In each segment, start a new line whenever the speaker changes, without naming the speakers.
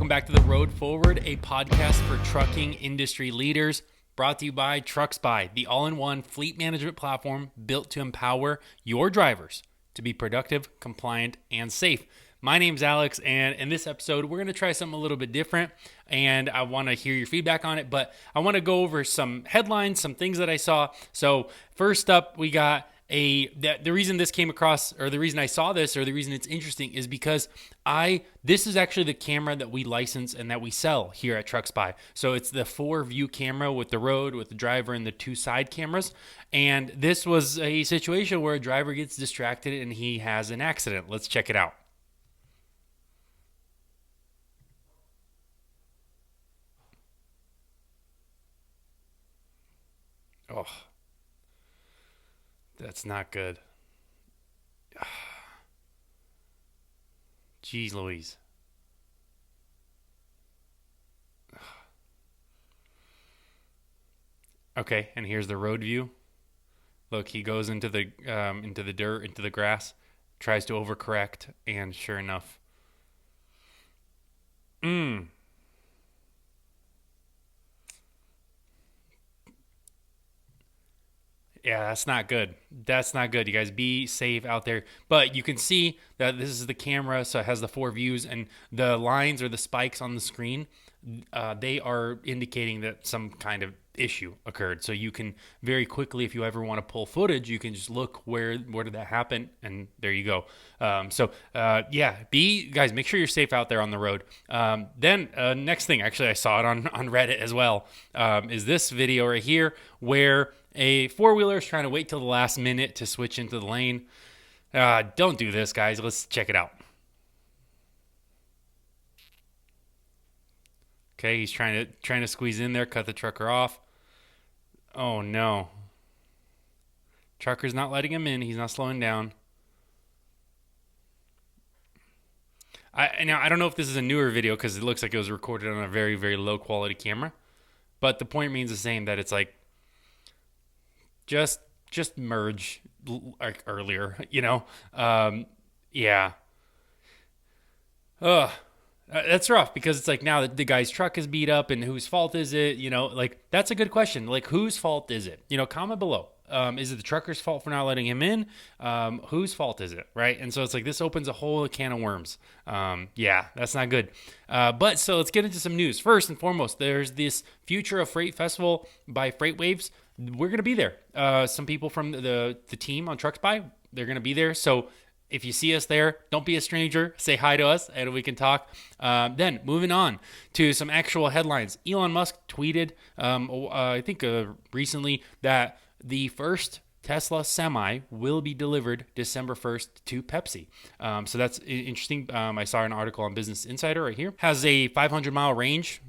Welcome back to The Road Forward, a podcast for trucking industry leaders, brought to you by TruckSpy, the all-in-one fleet management platform built to empower your drivers to be productive, compliant, and safe. My name's Alex, and in this episode, we're going to try something a little bit different, and I want to hear your feedback on it, but I want to go over some headlines, some things that I saw. So first up, we got the reason this came across, or the reason I saw this, or the reason it's interesting is because this is actually the camera that we license and that we sell here at TruckSpy. So it's the 4-view camera with the road, with the driver, and the 2 side cameras. And this was a situation where a driver gets distracted and he has an accident. Let's check it out. Oh, that's not good. Jeez Louise. Okay, and here's the road view. Look, he goes into the dirt, into the grass, tries to overcorrect, and sure enough. Yeah, that's not good. That's not good. You guys be safe out there. But you can see that this is the camera, so it has the 4 views, and the lines or the spikes on the screen, they are indicating that some kind of issue occurred. So you can very quickly, if you ever want to pull footage, you can just look where did that happen, and there you go. Guys, make sure you're safe out there on the road. Then next thing, actually, I saw it on Reddit as well, is this video right here where a 4-wheeler is trying to wait till the last minute to switch into the lane. Don't do this, guys. Let's check it out. Okay, he's trying to squeeze in there, cut the trucker off. Oh no. Trucker's not letting him in. He's not slowing down. I don't know if this is a newer video because it looks like it was recorded on a very, very low quality camera. But the point remains the same, that it's like just merge earlier, you know? Yeah. That's rough because it's like now that the guy's truck is beat up and whose fault is it? You know, like that's a good question. Like whose fault is it? You know, comment below. Is it the trucker's fault for not letting him in? Whose fault is it? Right. And so it's like this opens a whole can of worms. Yeah, that's not good. But so let's get into some news. First and foremost, there's this Future of Freight Festival by FreightWaves. We're going to be there. Some people from the team on TruckSpy, they're going to be there. So if you see us there, don't be a stranger. Say hi to us and we can talk. Then moving on to some actual headlines. Elon Musk tweeted, I think recently, that the first Tesla Semi will be delivered December 1st to Pepsi. So that's interesting. I saw an article on Business Insider right here. Has a 500-mile range.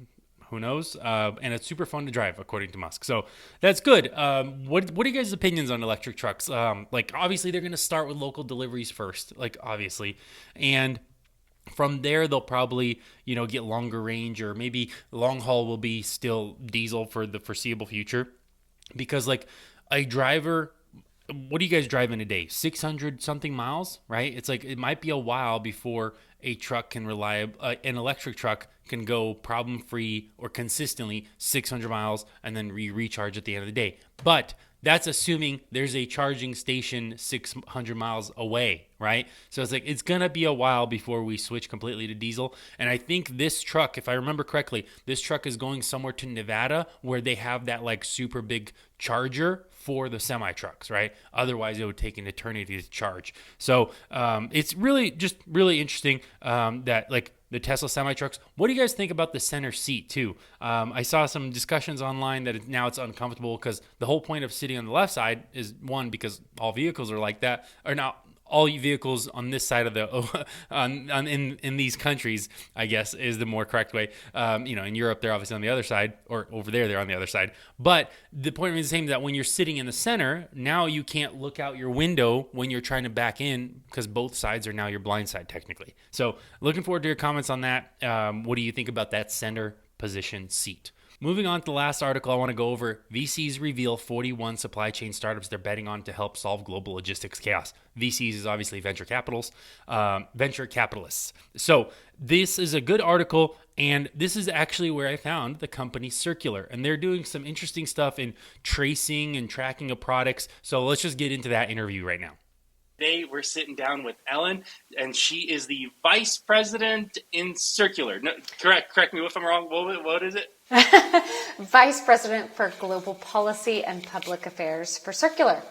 Who knows? And it's super fun to drive, according to Musk. So that's good. What are you guys' opinions on electric trucks? Like, obviously, they're going to start with local deliveries first, like, obviously. And from there, they'll probably, get longer range, or maybe long haul will be still diesel for the foreseeable future. Because, like, a driver, what do you guys drive in a day? 600 something miles, right? It's like it might be a while before a truck can an electric truck can go problem-free or consistently 600 miles and then recharge at the end of the day. But that's assuming there's a charging station 600 miles away, right? So it's like it's going to be a while before we switch completely to diesel. And I think this truck, if I remember correctly, this truck is going somewhere to Nevada where they have that like super big charger for the semi trucks, right? Otherwise, it would take an eternity to charge. So it's really interesting that like the Tesla semi trucks. What do you guys think about the center seat too? I saw some discussions online that now it's uncomfortable because the whole point of sitting on the left side is, one, because all vehicles are like that, or not all vehicles on this side of the in these countries, I guess, is the more correct way. In Europe, they're obviously on the other side, or over there, they're on the other side. But the point is the same, that when you're sitting in the center, now you can't look out your window when you're trying to back in because both sides are now your blind side, technically. So looking forward to your comments on that. What do you think about that center position seat? Moving on to the last article I want to go over, VCs reveal 41 supply chain startups they're betting on to help solve global logistics chaos. VCs is obviously venture capitalists. So this is a good article, And this is actually where I found the company Circulor. And they're doing some interesting stuff in tracing and tracking of products. So let's just get into that interview right now. Today we're sitting down with Ellen, and she is the vice president in Circulor. No, correct me if I'm wrong. What is it?
Vice president for global policy and public affairs for Circulor.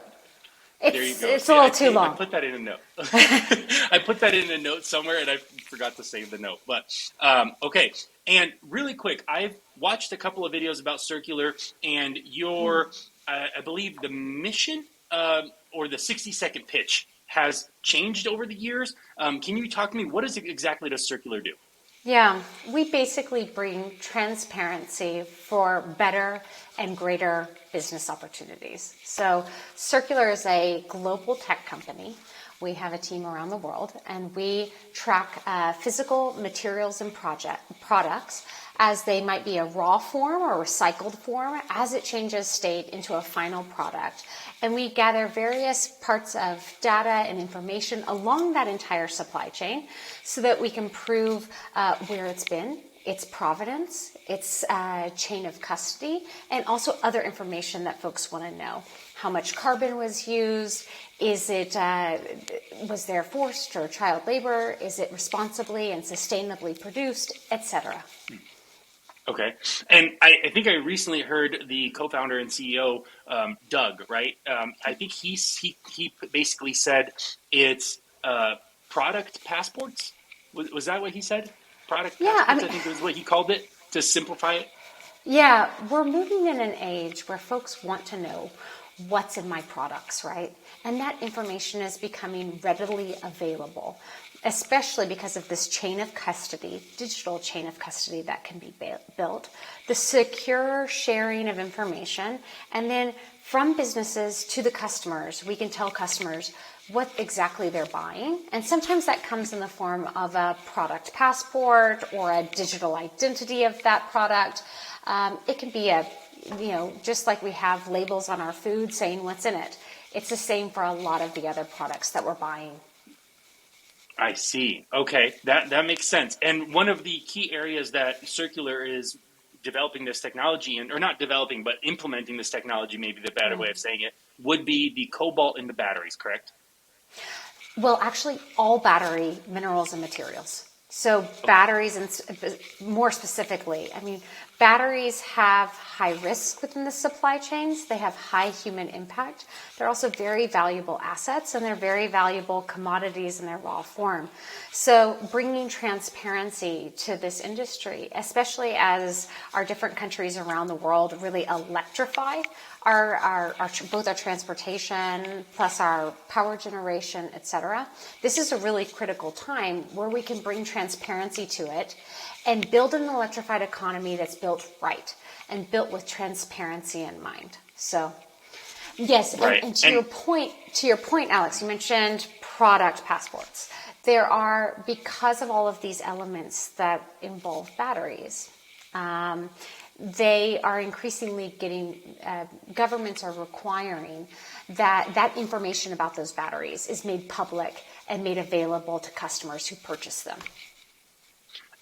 There you go.
It's a little too long.
I put that in a note. I put that in a note somewhere, and I forgot to save the note. But okay. And really quick, I've watched a couple of videos about Circulor, and your, I believe, the mission or the 60-second pitch has changed over the years. Can you talk to me? What exactly does Circulor do?
Yeah, we basically bring transparency for better and greater business opportunities. So Circulor is a global tech company. We have a team around the world, and we track physical materials and products as they might be a raw form or recycled form as it changes state into a final product. And we gather various parts of data and information along that entire supply chain so that we can prove where it's been, its provenance, its chain of custody, and also other information that folks want to know. How much carbon was used? Was there forced or child labor? Is it responsibly and sustainably produced, etc.?
Okay. And I think I recently heard the co-founder and CEO, Doug, right? I think he basically said it's product passports. Was that what he said? Product passports, I think was what he called it, to simplify it.
Yeah, we're moving in an age where folks want to know what's in my products, right? And that information is becoming readily available, especially because of this chain of custody, digital chain of custody that can be built, the secure sharing of information, and then from businesses to the customers, we can tell customers what exactly they're buying. And sometimes that comes in the form of a product passport or a digital identity of that product. It can be just like we have labels on our food saying what's in it. It's the same for a lot of the other products that we're buying.
I see. Okay, that makes sense. And one of the key areas that Circulor is developing this technology or not developing, but implementing this technology, maybe the better way of saying it, would be the cobalt in the batteries, correct?
Well, actually, all battery minerals and materials. So batteries, and more specifically, batteries have high risk within the supply chains. They have high human impact. They're also very valuable assets, and they're very valuable commodities in their raw form. So bringing transparency to this industry, especially as our different countries around the world really electrify both our transportation plus our power generation, etc. This is a really critical time where we can bring transparency to it and build an electrified economy that's built right and built with transparency in mind. So, yes, right. And to your point, Alex, you mentioned product passports. There are, because of all of these elements that involve batteries, they are increasingly governments are requiring that information about those batteries is made public and made available to customers who purchase them.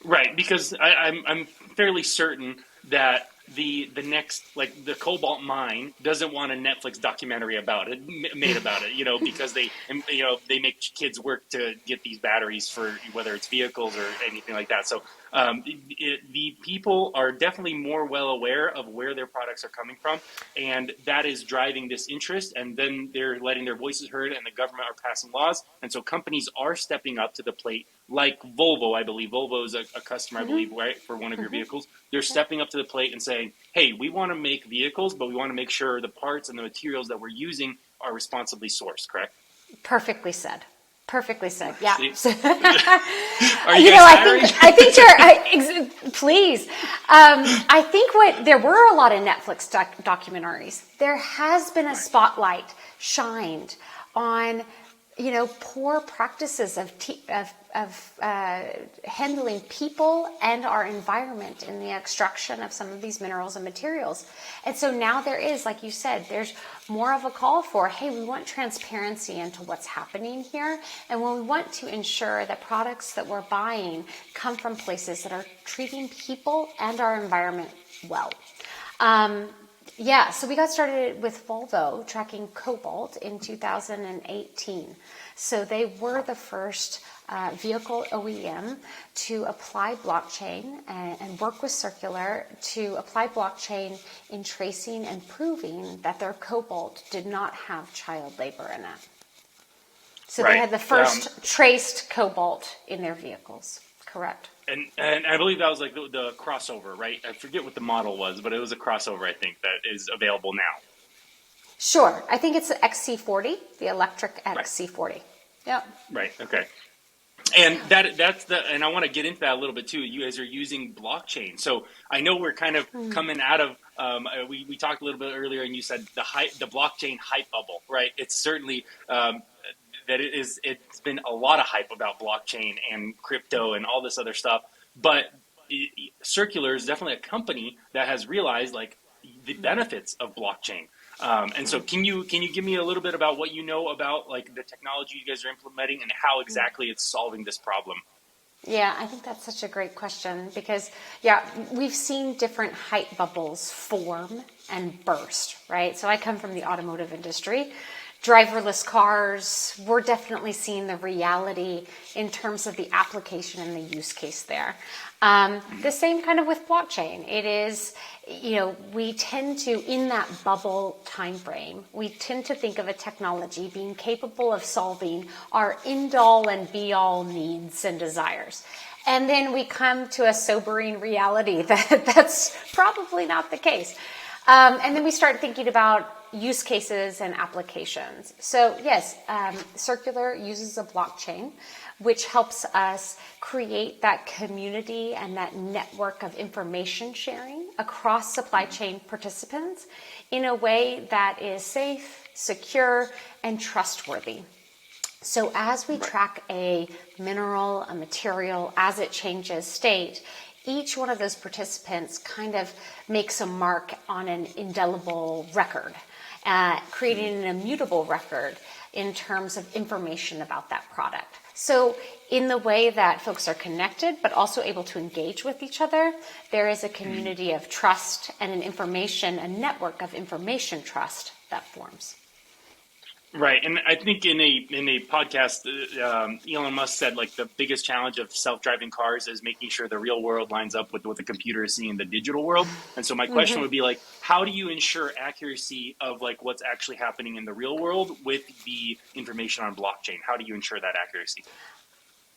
Right, because I'm fairly certain that the next, like the cobalt mine doesn't want a Netflix documentary made about it, because they make kids work to get these batteries for whether it's vehicles or anything like that. So the people are definitely more well aware of where their products are coming from, and that is driving this interest. And then they're letting their voices heard, and the government are passing laws, and so companies are stepping up to the plate. Like Volvo, I believe. Volvo is a customer, I believe, right, for one of your vehicles. They're stepping up to the plate and saying, hey, we want to make vehicles, but we want to make sure the parts and the materials that we're using are responsibly sourced, correct?
Perfectly said. Yeah.
Are you guys
I think please. I think there were a lot of Netflix documentaries. There has been a spotlight shined on poor practices of handling people and our environment in the extraction of some of these minerals and materials. And so now there is, like you said, there's more of a call for, hey, we want transparency into what's happening here. And when we want to ensure that products that we're buying come from places that are treating people and our environment well. So we got started with Volvo tracking cobalt in 2018. So they were the first vehicle OEM to apply blockchain and work with Circulor to apply blockchain in tracing and proving that their cobalt did not have child labor in it. So they had the first traced cobalt in their vehicles. Correct.
And I believe that was like the crossover, right? I forget what the model was, but it was a crossover, I think, that is available now.
Sure. I think it's the XC40, the electric XC40. Right. Yep. Right.
Okay. And and I want to get into that a little bit too. You guys are using blockchain. So I know we're kind of coming out of, we talked a little bit earlier and you said the blockchain hype bubble, right? It's certainly, it's been a lot of hype about blockchain and crypto and all this other stuff, but Circulor is definitely a company that has realized like the benefits of blockchain. And so can you give me a little bit about what you know about like the technology you guys are implementing and how exactly it's solving this problem?
Yeah, I think that's such a great question because, we've seen different hype bubbles form and burst, right? So I come from the automotive industry. Driverless cars, we're definitely seeing the reality in terms of the application and the use case there. The same kind of with blockchain. It is, we tend to, in that bubble time frame, we tend to think of a technology being capable of solving our end-all and be-all needs and desires. And then we come to a sobering reality that that's probably not the case. And then we start thinking about use cases and applications. So yes, Circulor uses a blockchain, which helps us create that community and that network of information sharing across supply chain participants in a way that is safe, secure, and trustworthy. So as we track a mineral, a material, as it changes state, each one of those participants kind of makes a mark on an indelible record, creating an immutable record in terms of information about that product. So in the way that folks are connected, but also able to engage with each other, there is a community of trust and a network of information trust that forms.
Right, and I think in a podcast, Elon Musk said like the biggest challenge of self-driving cars is making sure the real world lines up with what the computer is seeing in the digital world. And so my question would be like, how do you ensure accuracy of like what's actually happening in the real world with the information on blockchain? How do you ensure that accuracy?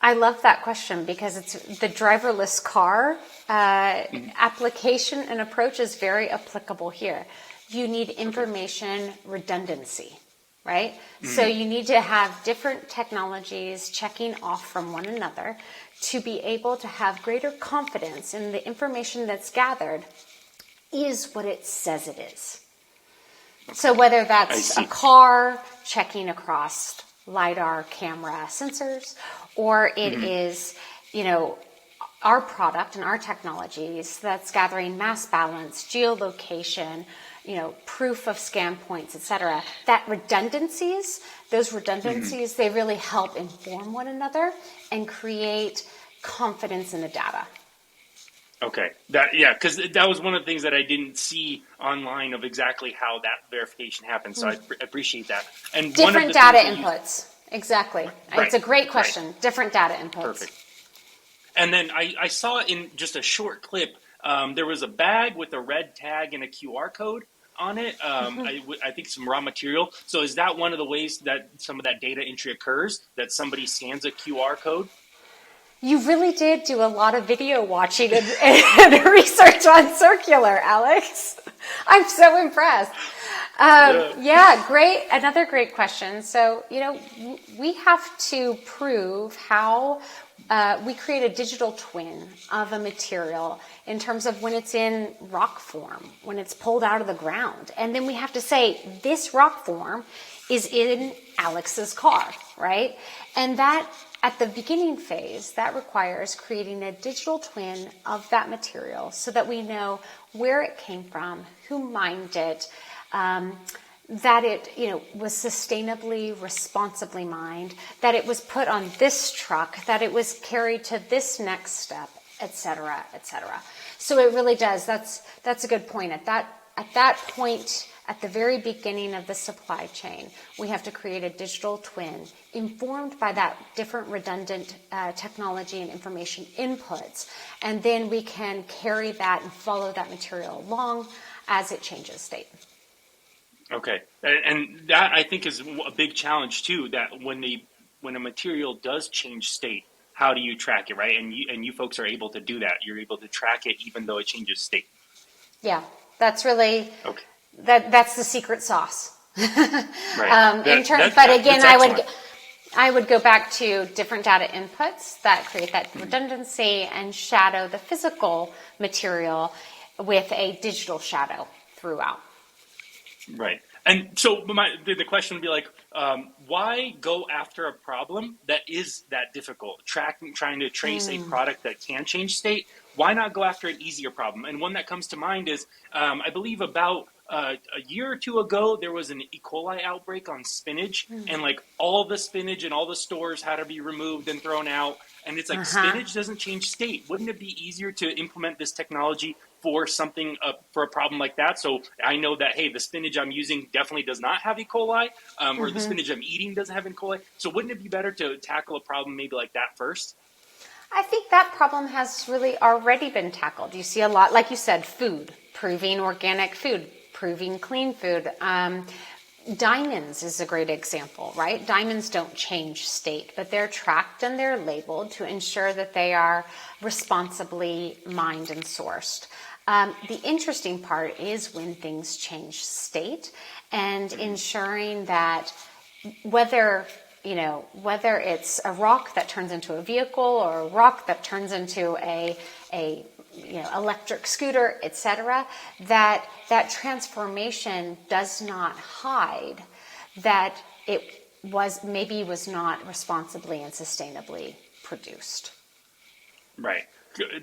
I love that question because it's the driverless car application and approach is very applicable here. You need information redundancy. Right? So you need to have different technologies checking off from one another to be able to have greater confidence in the information that's gathered is what it says it is. Okay. So whether that's a car checking across LiDAR camera sensors, or it is, our product and our technologies that's gathering mass balance, geolocation, proof of scan points, etc. Those redundancies, they really help inform one another and create confidence in the data.
Okay. Because that was one of the things that I didn't see online of exactly how that verification happens. So I appreciate that. And
different data inputs. Exactly. Right. It's a great question. Right. Different data inputs.
Perfect. And then I saw in just a short clip, there was a bag with a red tag and a QR code on it. I think some raw material. So is that one of the ways that some of that data entry occurs, that somebody scans a QR code?
You really did do a lot of video watching and research on Circulor, Alex. I'm so impressed. Great. Another great question. So, we have to prove how we create a digital twin of a material in terms of when it's in rock form, when it's pulled out of the ground. And then we have to say this rock form is in Alex's car, right? And that, at the beginning phase, that requires creating a digital twin of that material so that we know where it came from, who mined it, that it, was sustainably, responsibly mined, that it was put on this truck, that it was carried to this next step, et cetera, et cetera. So it really does. That's a good point. At that point, at the very beginning of the supply chain, we have to create a digital twin informed by that different redundant technology and information inputs. And then we can carry that and follow that material along as it changes state.
Okay, and that I think is a big challenge too. That when a material does change state, how do you track it, right? And you folks are able to do that. You're able to track it even though it changes state.
Yeah, that's really
okay.
That's the secret sauce.
Right.
But again, I would go back to different data inputs that create that redundancy and shadow the physical material with a digital shadow throughout.
Right. And so the question would be like, why go after a problem that is that difficult? Trying to trace a product that can change state. Why not go after an easier problem? And one that comes to mind is, I believe about a year or two ago, there was an E. coli outbreak on spinach, and like all the spinach and all the stores had to be removed and thrown out. And it's like spinach doesn't change state. Wouldn't it be easier to implement this technology for something, for a problem like that? So I know that, hey, the spinach I'm using definitely does not have E. coli, or the spinach I'm eating doesn't have E. coli. So wouldn't it be better to tackle a problem maybe like that first?
I think that problem has really already been tackled. You see a lot, like you said, food, proving organic food, proving clean food. Diamonds is a great example, right? Diamonds don't change state, but they're tracked and they're labeled to ensure that they are responsibly mined and sourced. The interesting part is when things change state and ensuring that whether it's a rock that turns into a vehicle or a rock that turns into a electric scooter, etc., that transformation does not hide that it was not responsibly and sustainably produced.
Right.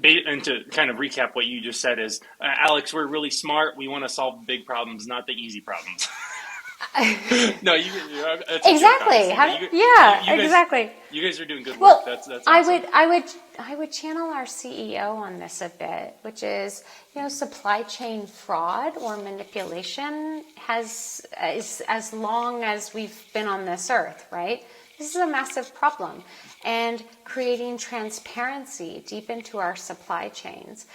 And to kind of recap what you just said is, Alex, we're really smart. We want to solve big problems, not the easy problems. No,
exactly. Exactly.
You guys are doing good work. That's awesome.
I would channel our CEO on this a bit, which is, supply chain fraud or manipulation is as long as we've been on this earth, right? This is a massive problem, and creating transparency deep into our supply chains.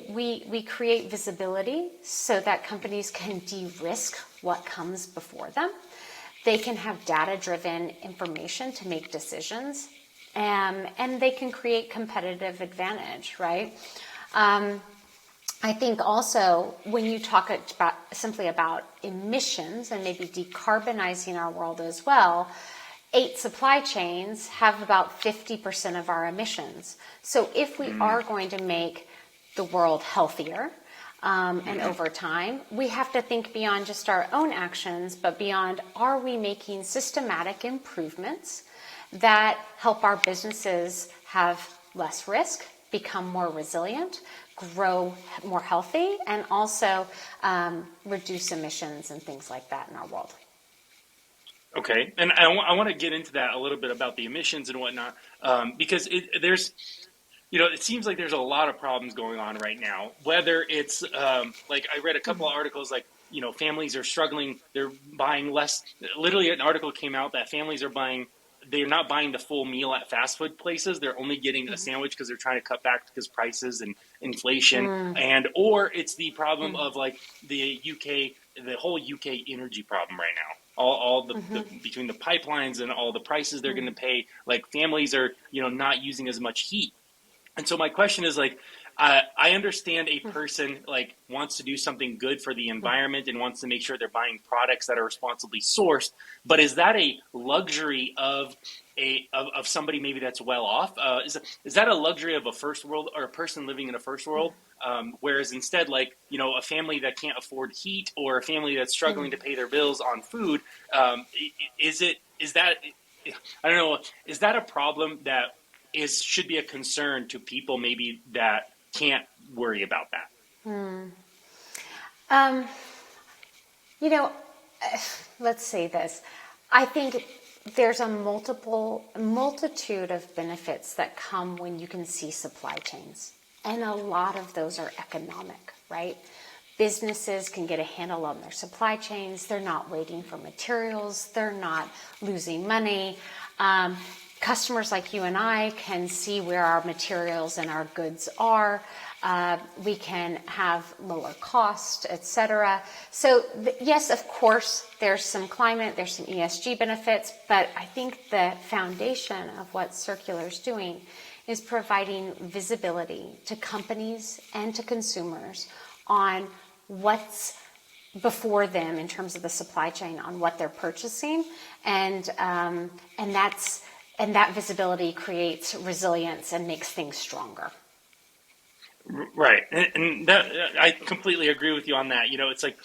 We create visibility so that companies can de-risk what comes before them. They can have data-driven information to make decisions, and they can create competitive advantage, right? I think also when you talk simply about emissions and maybe decarbonizing our world as well, 8 supply chains have about 50% of our emissions. So if we are going to make the world healthier, and over time, we have to think beyond just our own actions, but beyond, are we making systematic improvements that help our businesses have less risk, become more resilient, grow more healthy, and also reduce emissions and things like that in our world.
Okay, and I want to get into that a little bit about the emissions and whatnot, because it seems like there's a lot of problems going on right now. Whether it's like I read a couple of articles, like families are struggling; they're buying less. Literally, an article came out that families are they're not buying the full meal at fast food places. They're only getting a sandwich because they're trying to cut back because prices and inflation, or it's the problem of like the whole UK energy problem right now. All the between the pipelines and all the prices they're going to pay, like families are not using as much heat. And so my question is like, I understand a person like wants to do something good for the environment and wants to make sure they're buying products that are responsibly sourced. But is that a luxury of somebody maybe that's well off? Is that a luxury of a first world or a person living in a first world? Whereas instead, like, a family that can't afford heat or a family that's struggling to pay their bills on food, is that, I don't know, is that a problem that should be a concern to people maybe that can't worry about that?
Um, you know, let's say this. I think there's a multitude of benefits that come when you can see supply chains. And a lot of those are economic, right? Businesses can get a handle on their supply chains. They're not waiting for materials. They're not losing money. Customers like you and I can see where our materials and our goods are. We can have lower cost, etc. So yes, of course, there's some climate, there's some ESG benefits, but I think the foundation of what Circulor is doing is providing visibility to companies and to consumers on what's before them in terms of the supply chain, on what they're purchasing, and that visibility creates resilience and makes things stronger.
Right, and that I completely agree with you on that. It's like,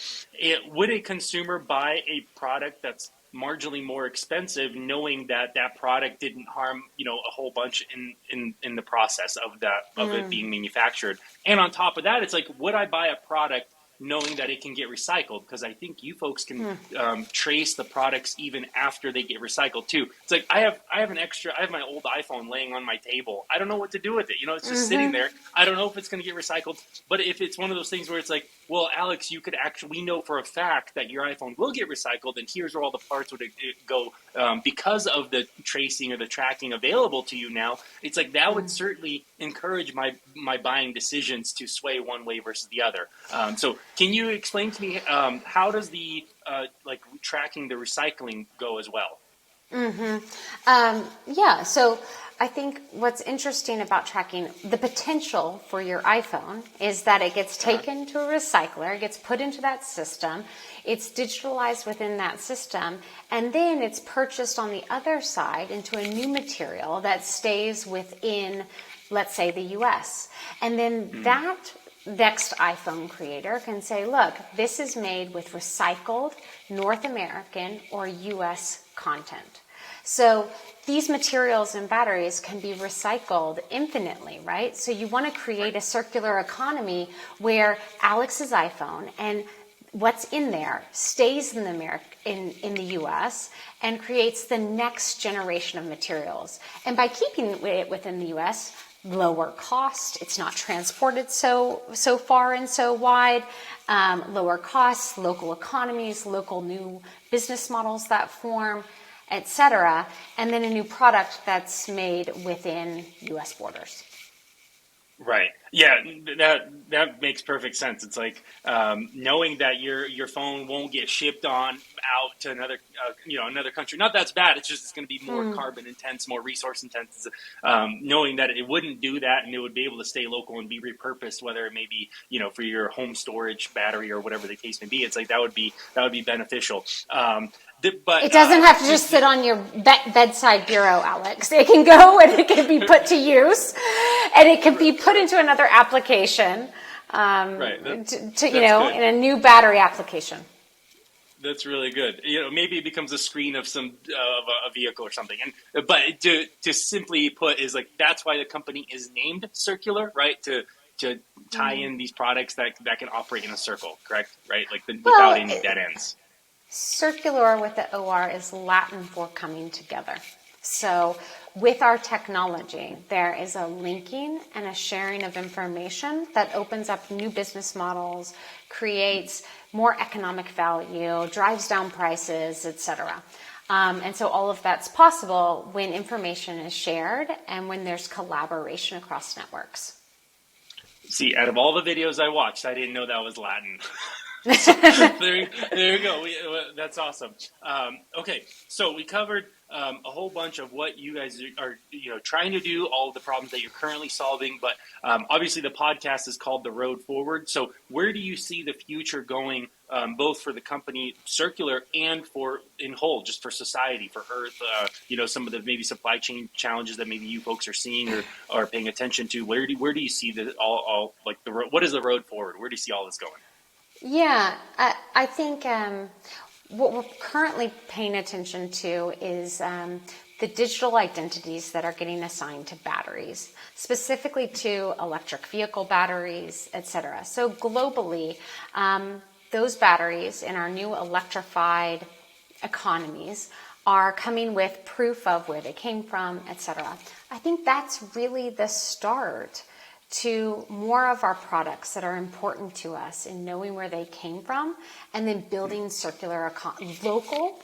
would a consumer buy a product that's marginally more expensive, knowing that that product didn't harm a whole bunch in the process of it being manufactured? And on top of that, it's like, would I buy a product knowing that it can get recycled? Because I think you folks can trace the products even after they get recycled too. It's like, I have my old iPhone laying on my table. I don't know what to do with it. It's just sitting there. I don't know if it's going to get recycled. But if it's one of those things where it's like, well, Alex, we know for a fact that your iPhone will get recycled, and here's where all the parts would go because of the tracing or the tracking available to you now. It's like, that would certainly encourage my buying decisions to sway one way versus the other. So can you explain to me how does the tracking the recycling go as well?
Yeah, so I think what's interesting about tracking the potential for your iPhone is that it gets taken to a recycler, it gets put into that system, it's digitalized within that system, and then it's purchased on the other side into a new material that stays within, let's say, the US. And then that next iPhone creator can say, look, this is made with recycled North American or US content. So these materials and batteries can be recycled infinitely, right? So you want to create a circular economy where Alex's iPhone and what's in there stays in the US and creates the next generation of materials. And by keeping it within the US, lower cost, it's not transported so far and so wide, lower costs, local economies, local new business models that form, etc., and then a new product that's made within U.S. borders.
Right. Yeah, that makes perfect sense. It's like knowing that your phone won't get shipped out to another country. Not that's bad. It's just it's going to be more carbon intense, more resource intense. Knowing that it wouldn't do that and it would be able to stay local and be repurposed, whether it may be for your home storage battery or whatever the case may be. It's like that would be beneficial. But
it doesn't have to just sit on your bedside bureau, Alex. It can go and it can be put to use, and it can be put into another application,
right.
in a new battery application.
That's really good. Maybe it becomes a screen of a vehicle or something. But to simply put is like, that's why the company is named Circulor, right? To tie in these products that can operate in a circle, correct? Right? Like without any dead ends.
Circulor with the OR is Latin for coming together. So with our technology, there is a linking and a sharing of information that opens up new business models, creates more economic value, drives down prices, etc. And so all of that's possible when information is shared and when there's collaboration across networks.
See, out of all the videos I watched, I didn't know that was Latin. So there you go. That's awesome. Okay, so we covered a whole bunch of what you guys are, trying to do, all of the problems that you're currently solving. But obviously, the podcast is called The Road Forward. So where do you see the future going, both for the company Circulor and for in whole, just for society, for Earth? Some of the maybe supply chain challenges that maybe you folks are seeing or are paying attention to. Where do you see the all like the what is the road forward? Where do you see all this going?
Yeah, I think what we're currently paying attention to is the digital identities that are getting assigned to batteries, specifically to electric vehicle batteries, et cetera. So globally, those batteries in our new electrified economies are coming with proof of where they came from, et cetera. I think that's really the start to more of our products that are important to us in knowing where they came from and then building circular, local,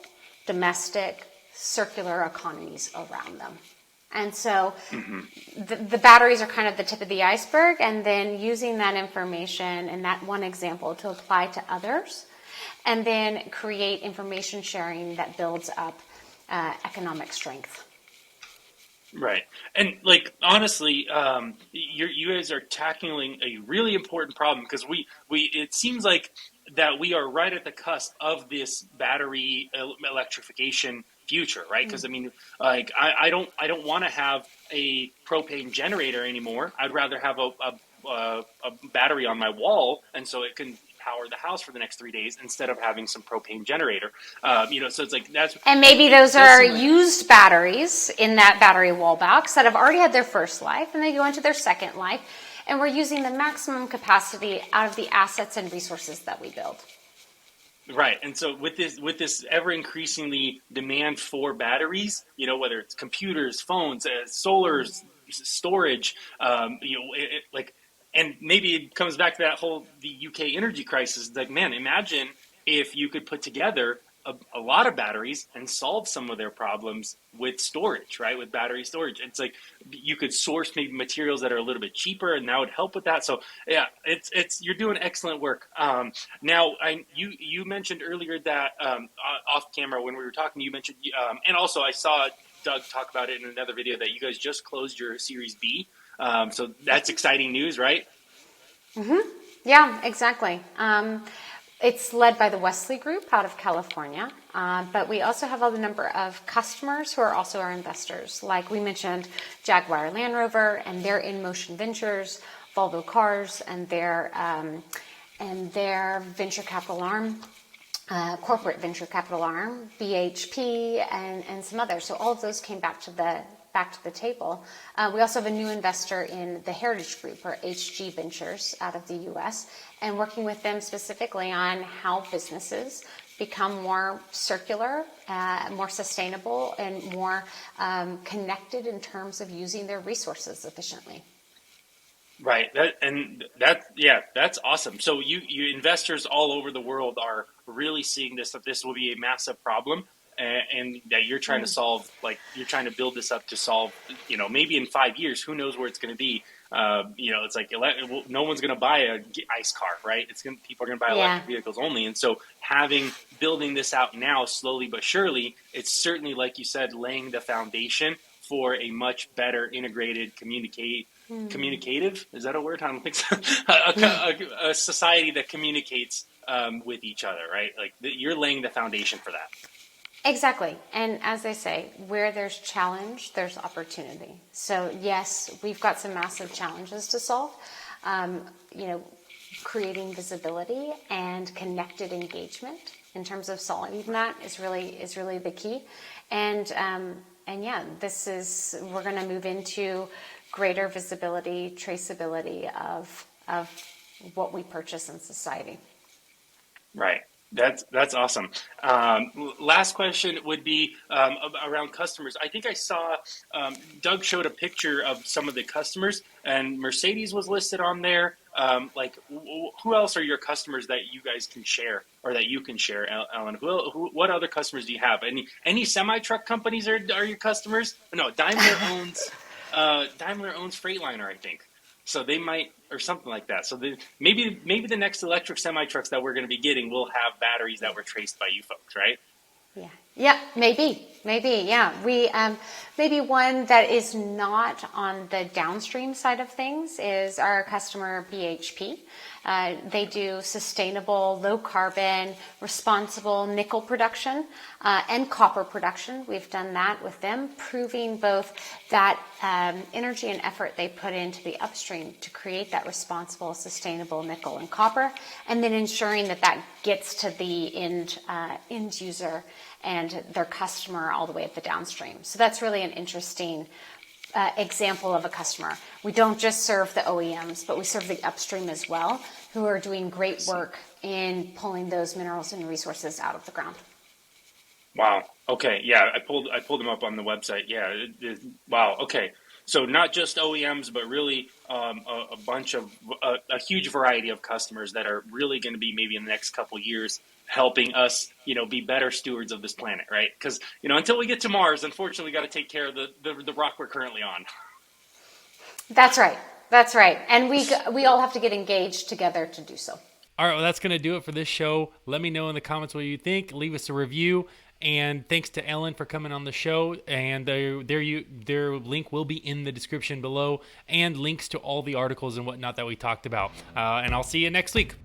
domestic, circular economies around them. And so the batteries are kind of the tip of the iceberg, and then using that information and that one example to apply to others, and then create information sharing that builds up economic strength.
Right. And honestly, you guys are tackling a really important problem because it seems like that we are right at the cusp of this battery electrification future, right? Because I mean, I don't want to have a propane generator anymore. I'd rather have a battery on my wall, and so it can power the house for the next 3 days instead of having some propane generator. So it's like that's.
And maybe those are used batteries in that battery wall box that have already had their first life and they go into their second life. And we're using the maximum capacity out of the assets and resources that we build.
Right, and so with this ever increasingly demand for batteries, whether it's computers, phones, solar storage, and maybe it comes back to that whole the UK energy crisis. Like, man, imagine if you could put together a lot of batteries and solve some of their problems with storage, right? With battery storage. It's like you could source maybe materials that are a little bit cheaper, and that would help with that. So yeah, you're doing excellent work. Now, you mentioned earlier that off camera when we were talking, you mentioned, and also I saw Doug talk about it in another video that you guys just closed your Series B. So that's exciting news, right?
Mm-hmm. Yeah, exactly. It's led by the Wesley Group out of California, but we also have a number of customers who are also our investors. Like we mentioned, Jaguar Land Rover and their InMotion Ventures, Volvo Cars and their venture capital arm, corporate venture capital arm, BHP, and some others. So all of those came back to the table. We also have a new investor in the Heritage Group, or HG Ventures, out of the U.S., and working with them specifically on how businesses become more circular, more sustainable, and more connected in terms of using their resources efficiently.
Right. That's awesome. So you investors all over the world are really seeing that this will be a massive problem. And that you're trying to solve, you're trying to build this up to solve, maybe in 5 years, who knows where it's going to be. It's like no one's going to buy a ICE car, right? People are going to buy electric vehicles only. And so building this out now, slowly but surely, it's certainly, like you said, laying the foundation for a much better integrated communicative. Is that a word? I don't think so. a society that communicates with each other, right? Like you're laying the foundation for that.
Exactly. And as they say, where there's challenge, there's opportunity. So yes, we've got some massive challenges to solve. Creating visibility and connected engagement in terms of solving that is really the key. And yeah, we're going to move into greater visibility, traceability of what we purchase in society.
Right. That's awesome. Last question would be around customers. I think I saw Doug showed a picture of some of the customers, and Mercedes was listed on there. Who else are your customers that you guys can share, or that you can share, Ellen? What other customers do you have? Any semi-truck companies are your customers? No, Daimler owns Freightliner, I think. So they might, or something like that. So maybe the next electric semi trucks that we're going to be getting will have batteries that were traced by you folks, right?
Yeah. Yeah, maybe. Yeah. We, maybe one that is not on the downstream side of things is our customer BHP. They do sustainable, low carbon, responsible nickel production and copper production. We've done that with them, proving both that energy and effort they put into the upstream to create that responsible, sustainable nickel and copper, and then ensuring that that gets to the end user and their customer all the way at the downstream. So that's really an interesting example of a customer. We don't just serve the OEMs, but we serve the upstream as well, who are doing great work in pulling those minerals and resources out of the ground.
Wow. Okay. Yeah, I pulled them up on the website. Yeah. Wow. Okay. So not just OEMs, but really a bunch of a huge variety of customers that are really going to be maybe in the next couple of years helping us, be better stewards of this planet, right? Because until we get to Mars, unfortunately, we got to take care of the rock we're currently on.
That's right. And we all have to get engaged together to do so.
All right, well, that's going to do it for this show. Let me know in the comments what you think. Leave us a review. And thanks to Ellen for coming on the show. And their link will be in the description below, and links to all the articles and whatnot that we talked about. And I'll see you next week.